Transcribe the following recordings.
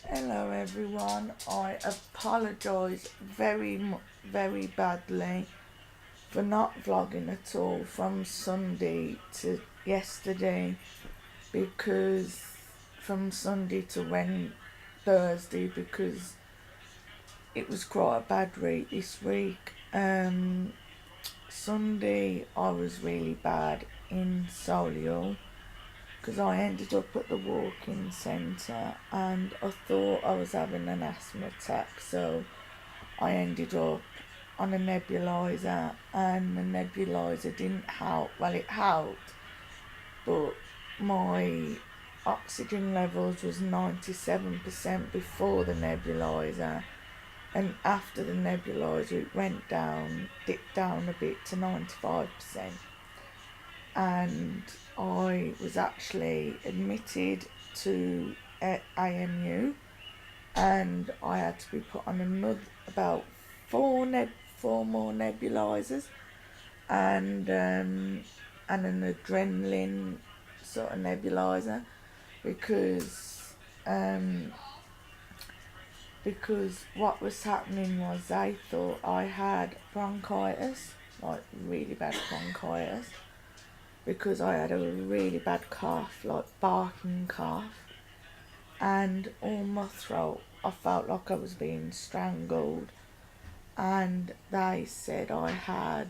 Hello everyone, I apologise very badly for not vlogging at all from Sunday to yesterday, because from Sunday to Thursday, because it was quite a bad week this week. Sunday I was really bad in Solihull because I ended up at the walk-in centre and I thought I was having an asthma attack, so I ended up on a nebuliser, and the nebuliser didn't help. Well, it helped, but my oxygen levels was 97% before the nebuliser, and after the nebuliser it dipped down a bit to 95%, and I was actually admitted to AMU, and I had to be put on about four more nebulizers, and an adrenaline sort of nebulizer, because what was happening was they thought I had bronchitis, like really bad bronchitis, because I had a really bad cough, like barking cough, and all my throat, I felt like I was being strangled, and they said I had,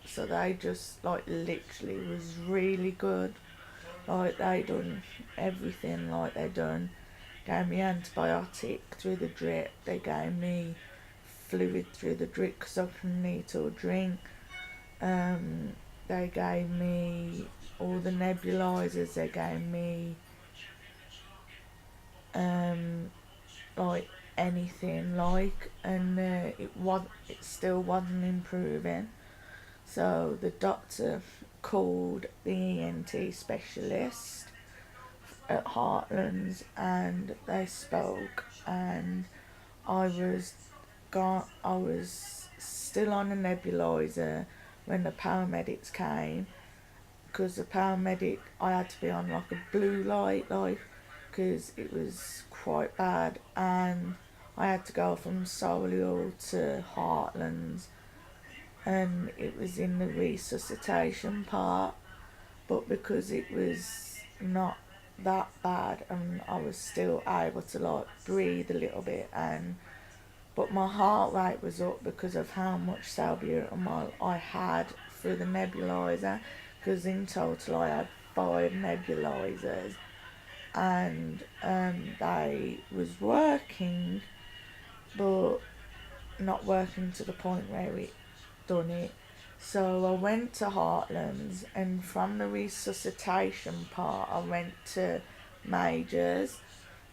so they just like literally was really good, like they done everything, like they gave me antibiotic through the drip, they gave me fluid through the drip because I couldn't eat or drink, they gave me all the nebulizers, they gave me like anything, like, and it still wasn't improving. So the doctor called the ENT specialist at Heartlands, and they spoke, and I was still on a nebulizer when the paramedics came, because I had to be on like a blue light, like, because it was quite bad, and I had to go from Solihull to Heartlands, and it was in the resuscitation part, but because it was not that bad and I was still able to like breathe a little bit, but my heart rate was up because of how much salbutamol I had through the nebulizer, because in total I had 5 nebulizers, and they was working, but not working to the point where it done it. So I went to Heartlands, and from the resuscitation part I went to Majors,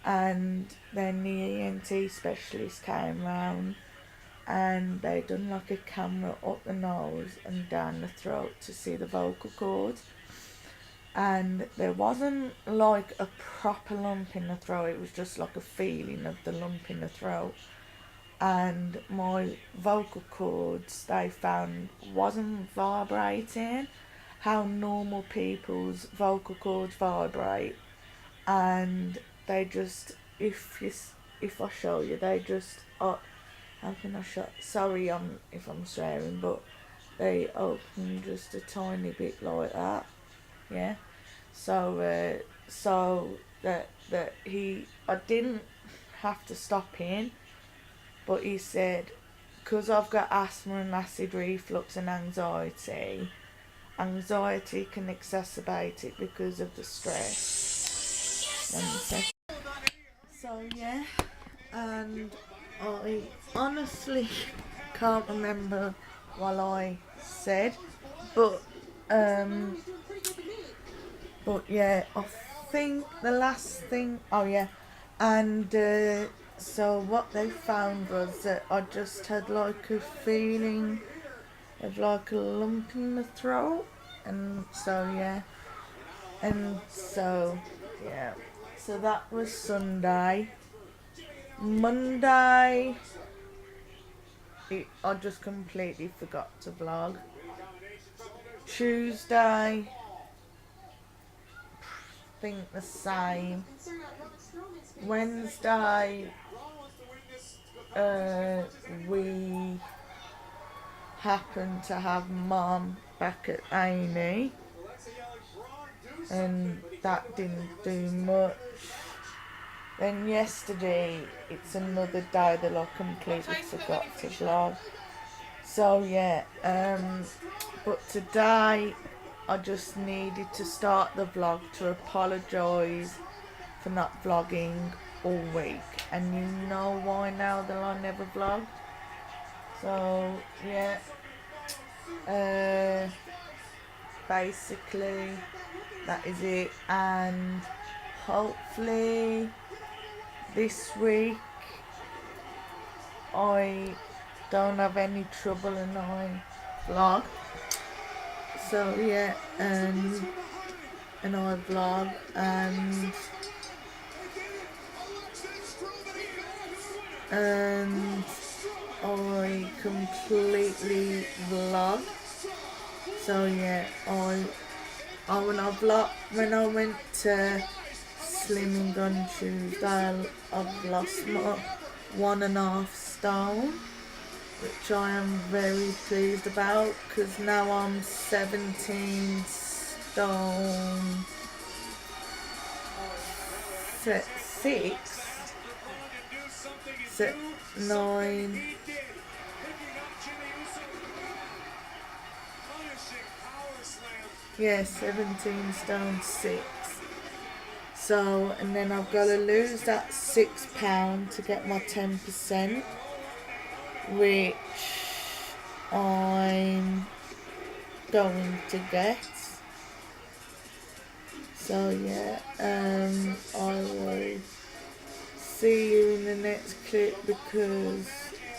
and then the ENT specialist came round, and they done like a camera up the nose and down the throat to see the vocal cords, and there wasn't like a proper lump in the throat, it was just like a feeling of the lump in the throat, and my vocal cords they found wasn't vibrating how normal people's vocal cords vibrate, and they just, if I show you, they just, how can I show, sorry if I'm swearing, but they open just a tiny bit like that, yeah. So I didn't have to stop in, but he said, because I've got asthma and acid reflux and anxiety can exacerbate it because of the stress. So yeah, and I honestly can't remember what I said, but yeah, I think the last thing, oh yeah, and so what they found was that I just had like a feeling of like a lump in the throat, and so yeah, and so yeah, so that was Sunday. Monday, I just completely forgot to vlog. Tuesday, think the same. Wednesday, we happened to have Mum back at APPS&GAMES, and that didn't do much. Then yesterday, it's another day that I completely forgot to vlog. So yeah, but today I just needed to start the vlog to apologise for not vlogging all week, and you know why now that I never vlogged. So yeah, basically that is it, and hopefully this week I don't have any trouble and I vlog. So yeah, and I vlog, and I completely vlog. So yeah, when I went to Slimming on Tuesday, I've lost my 1.5 stone, which I am very pleased about, because now I'm 17 stone 9. Yeah, 17 stone 6. So, and then I've got to lose that £6 to get my 10%, which I'm going to get. So yeah, I will see you in the next clip, because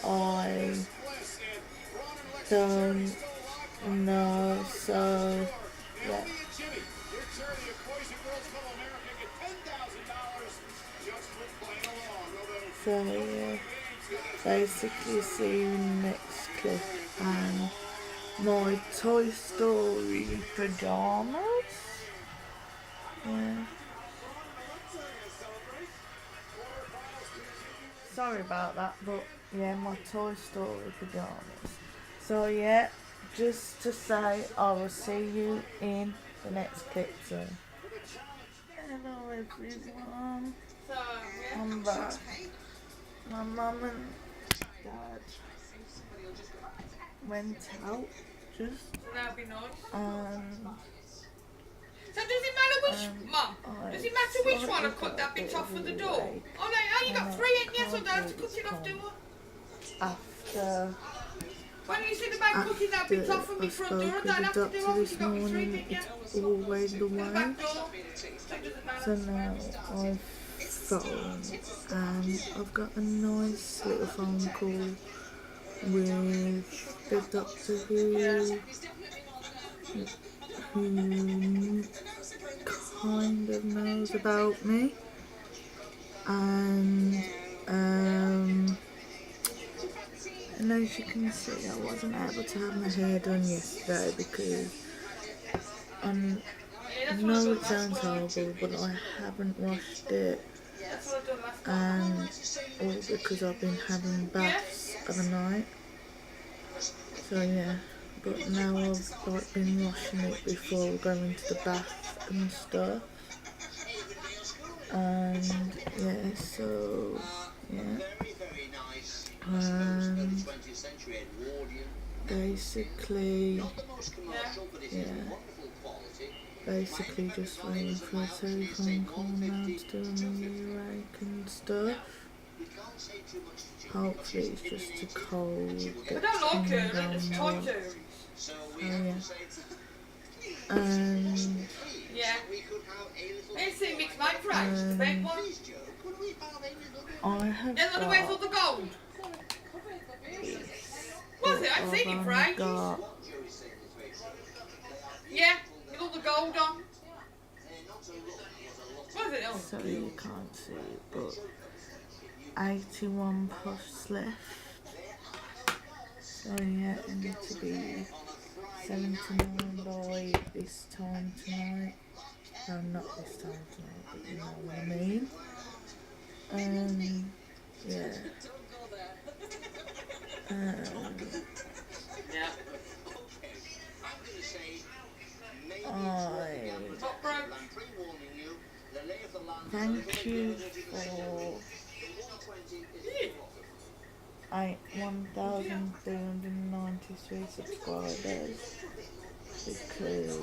I don't know. So yeah. So yeah, basically see you in the next clip, and my Toy Story pajamas. Yeah. Sorry about that, but yeah, my Toy Story pajamas. So yeah, just to say, I will see you in the next clip soon. Hello everyone. I'm back. My mum and dad went out just. That'd be nice. So does it matter which, Mum? Does it matter which one I cut that bit off of the door? Oh no, you got 3 in, yes, I don't have to cut it off, do I? After. When you said about cutting that bit off from my front door, I don't have to do it. You got me 3, didn't you? It's always the way. Back door. So now I've phoned, and I've got a nice little phone call with the doctor who kind of knows about me, and as you can see, I wasn't able to have my hair done yesterday because I know it sounds horrible, but I haven't washed it, and all because I've been having baths overnight. So yeah, but now I've been washing it before going to the bath and stuff, and yeah, so yeah, basically, yeah, basically just waiting for a telephone call now to do a mini rake and stuff. Hopefully it's just a cold I don't like it, it's tight to. So yeah. Yeah. It's a mixed mate for age, the big one. I have There's other ways of the gold. Was it? I've seen it for ages. Yeah, with all the gold on. Was it? Oh. So you can't see it, but 81 puffs left. So yeah, I need to be 79 by this time tonight. No, not this time tonight, but you know what I mean. Yeah. Yeah. Thank you for 1,393 subscribers because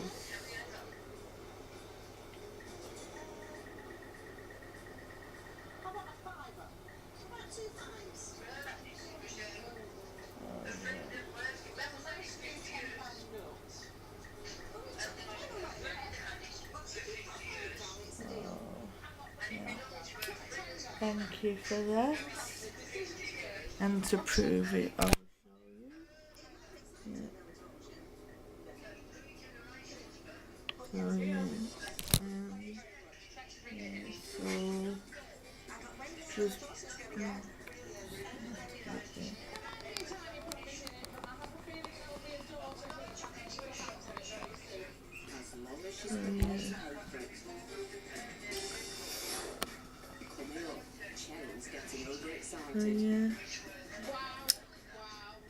thank you for that. And to prove it, I'll show you. Yeah. So yeah. So just yeah,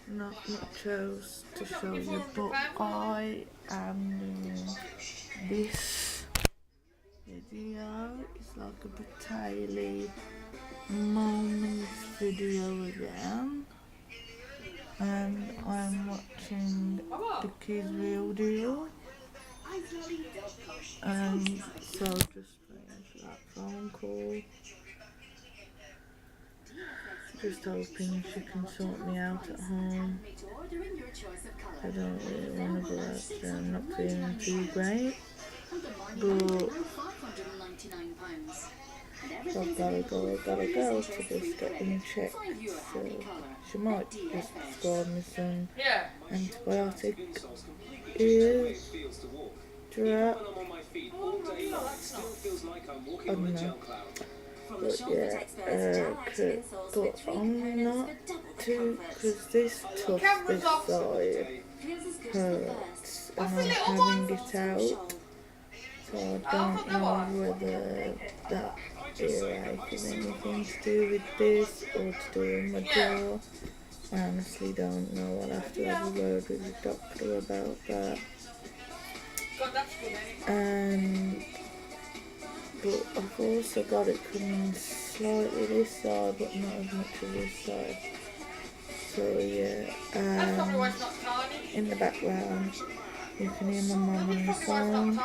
not much else to show you, but I am doing this video. It's like a BRATAYLEY moments video again, and I'm watching the kids' real deal, and so just waiting for that phone call. Just hoping she can sort me out at home. I don't really want to go out there, I'm not feeling too great, but I've gotta go to just get them checked. So she might just prescribe me some antibiotic drop. I don't know. But yeah, but I'm not too, because this side hurts and I'm having it out, so I don't know whether that earache is anything to do with this or to do with my jaw. I honestly don't know. I'll have to have a word with the doctor about that. But I've also got it coming slightly this side, but not as much as this side. So yeah, in the background you can hear my mum on the phone,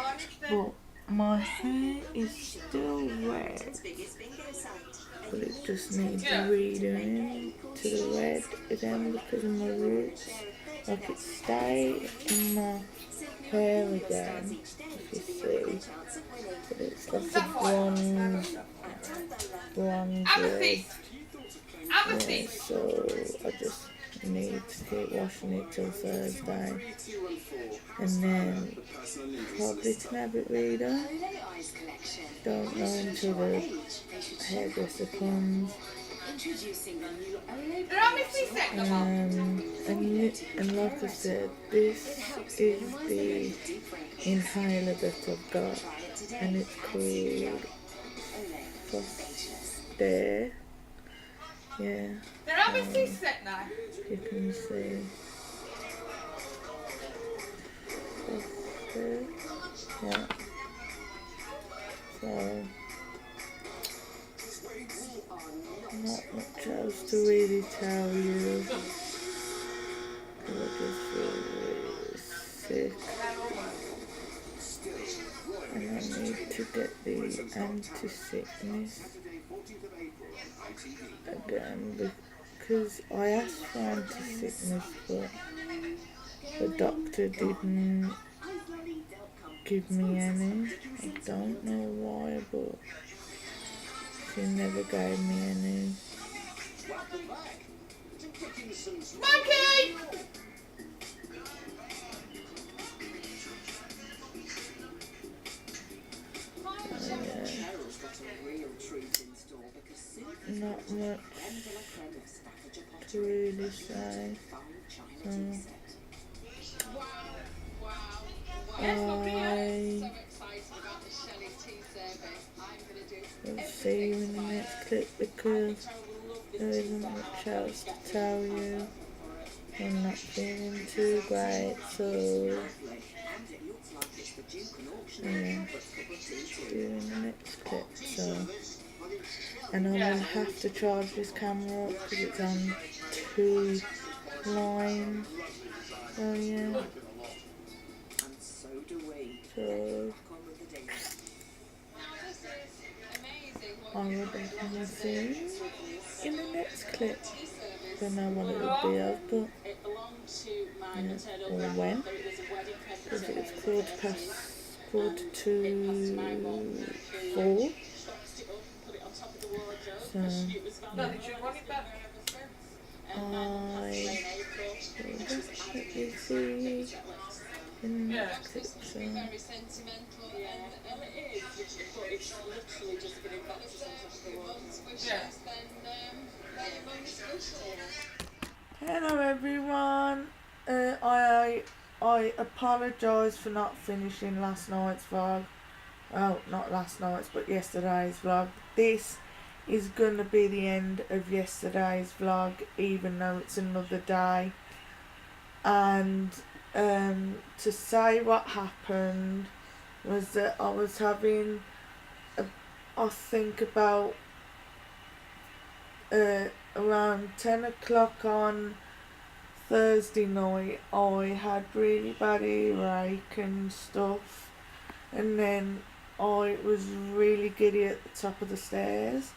but my hair is still red, but it just needs redoing to the red again because of my roots. Like it stayed in my hair again, if you see, but it's like a bronze red. Yeah, so I just need to keep washing it till Thursday, and then probably to have it redone. Don't know until the hairdresser comes. And like I said, this is the inhaler that I've got, and it's called Foster. Yeah, you can see Foster. Yeah, so not much else to really tell you. I just feel really sick, and I need to get the anti-sickness again because I asked for anti-sickness, but the doctor didn't give me any. I don't know why, but she never gave me any. Monkey! Not much to really say. I'll see you in the next clip. because there isn't much else to tell you. I'm not feeling too great, so yeah, doing the next clip. So, and I will have to charge this camera up because it's on 2 lines. So yeah. So I will definitely see in the next clip. Don't know what it will be of, but yeah, or when. Because it's quarter to 4. So yeah. I will definitely see in the next clip. So. Hello everyone. I apologise for not finishing last night's vlog. Well, not last night's, but yesterday's vlog. This is gonna be the end of yesterday's vlog, even though it's another day. And to say what happened was that I was having I think about around 10 o'clock on Thursday night I had really bad earache and stuff, and then I was really giddy at the top of the stairs,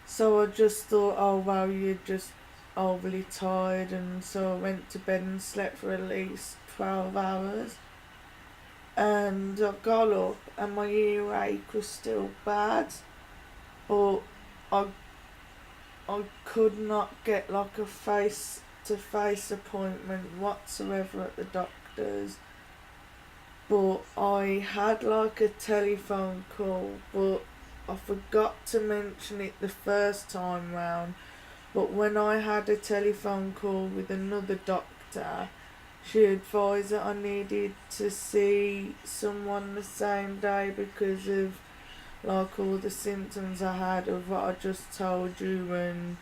so I just thought, oh well, you're just overly tired, and so I went to bed and slept for at least 12 hours, and I got up and my earache was still bad, but I could not get like a face-to-face appointment whatsoever at the doctor's, but I had like a telephone call, but I forgot to mention it the first time round. But when I had a telephone call with another doctor, she advised that I needed to see someone the same day because of like all the symptoms I had of what I just told you, and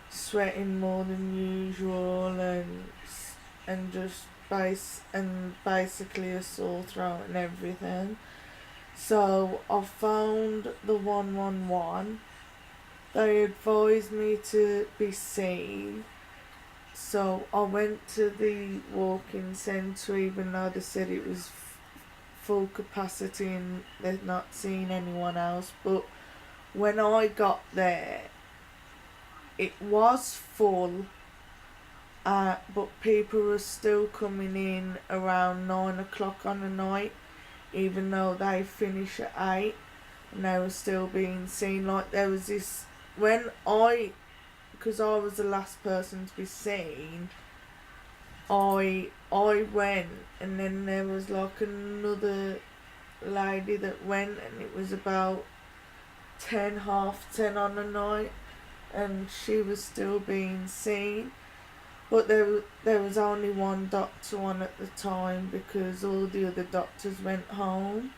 sweating more than usual, and just basically a sore throat and everything. So I phoned the 111. They advised me to be seen. So I went to the walk-in centre, even though they said it was full capacity and they've not seen anyone else. But when I got there, it was full, but people were still coming in around 9 o'clock on the night, even though they finish at 8, and they were still being seen. Like there was this, because I was the last person to be seen, I went, and then there was like another lady that went, and it was about 10, half 10 on the night, and she was still being seen, but there was only one doctor on at the time because all the other doctors went home.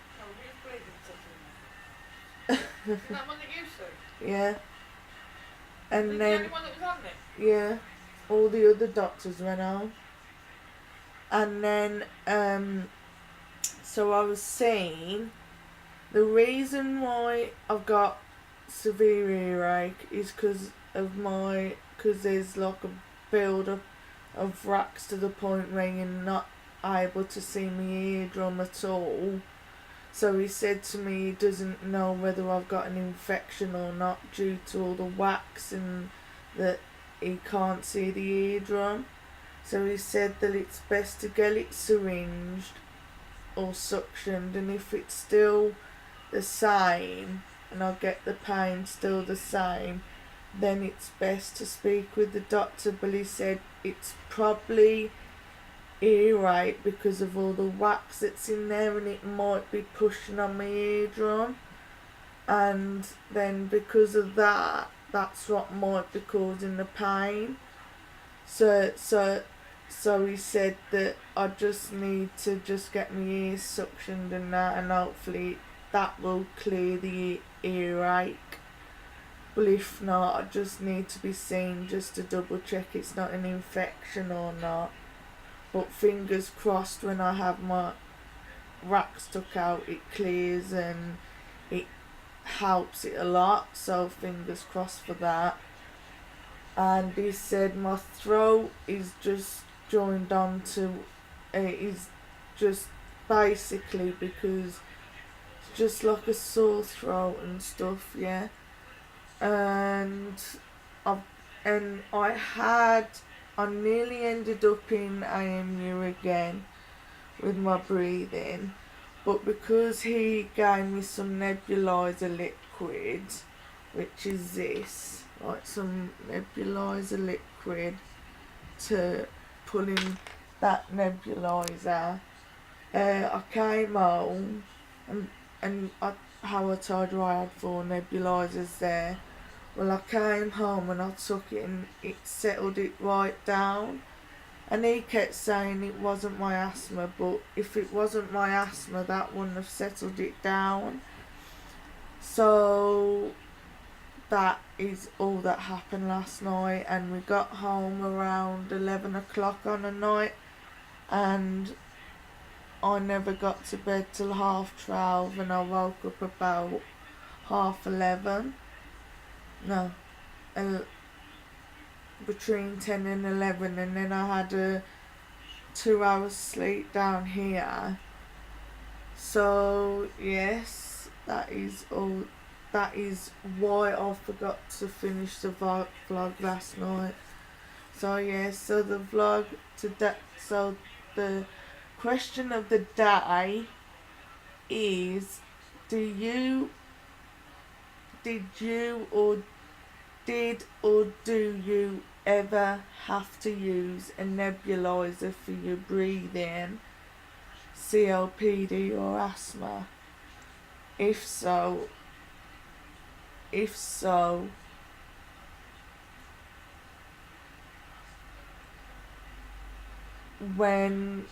That one that you said? Yeah. And the then only one that was on it? yeah, all the other doctors went home. And then so I was saying the reason why I've got severe earache is because there's like a build up of racks to the point where you're not able to see my eardrum at all. So he said to me he doesn't know whether I've got an infection or not due to all the wax, and that he can't see the eardrum. So he said that it's best to get it syringed or suctioned, and if it's still the same and I get the pain still the same, then it's best to speak with the doctor. But he said it's probably earache because of all the wax that's in there, and it might be pushing on my eardrum, and then because of that, that's what might be causing the pain. So he said that I just need to just get my ears suctioned and that, and hopefully that will clear the earache. But if not, I just need to be seen just to double check it's not an infection or not. But fingers crossed, when I have my racks took out, it clears and it helps it a lot. So fingers crossed for that. And he said my throat is just joined on to is just basically because it's just like a sore throat and stuff, yeah. And I nearly ended up in AMU again with my breathing, but because he gave me some nebulizer liquid, which is this, like some nebulizer liquid to put in that nebulizer, I came home and how I told you I had 4 nebulizers there. Well, I came home and I took it and it settled it right down. And he kept saying it wasn't my asthma, but if it wasn't my asthma, that wouldn't have settled it down. So that is all that happened last night, and we got home around 11 o'clock on a night, and I never got to bed till 12:30, and I woke up about 11:30. No, between 10 and 11, and then I had a 2 hours sleep down here. So yes, that is all. That is why I forgot to finish the vlog last night. So yes, so the vlog today, so the question of the day is, did you or do you ever have to use a nebulizer for your breathing, COPD or asthma? If so, when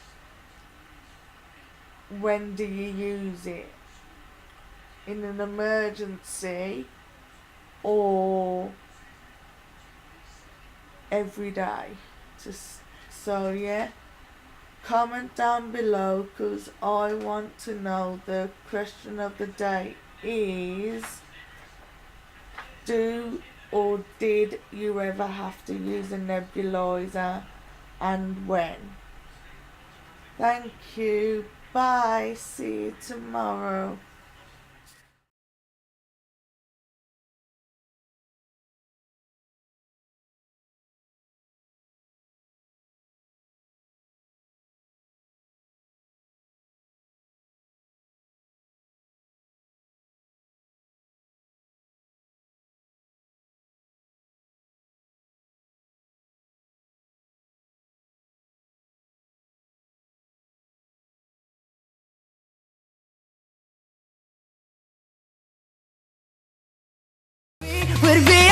do you use it? In an emergency or every day? So yeah, comment down below, because I want to know. The question of the day is, do or did you ever have to use a nebulizer, and when? Thank you. Bye. See you tomorrow. Would be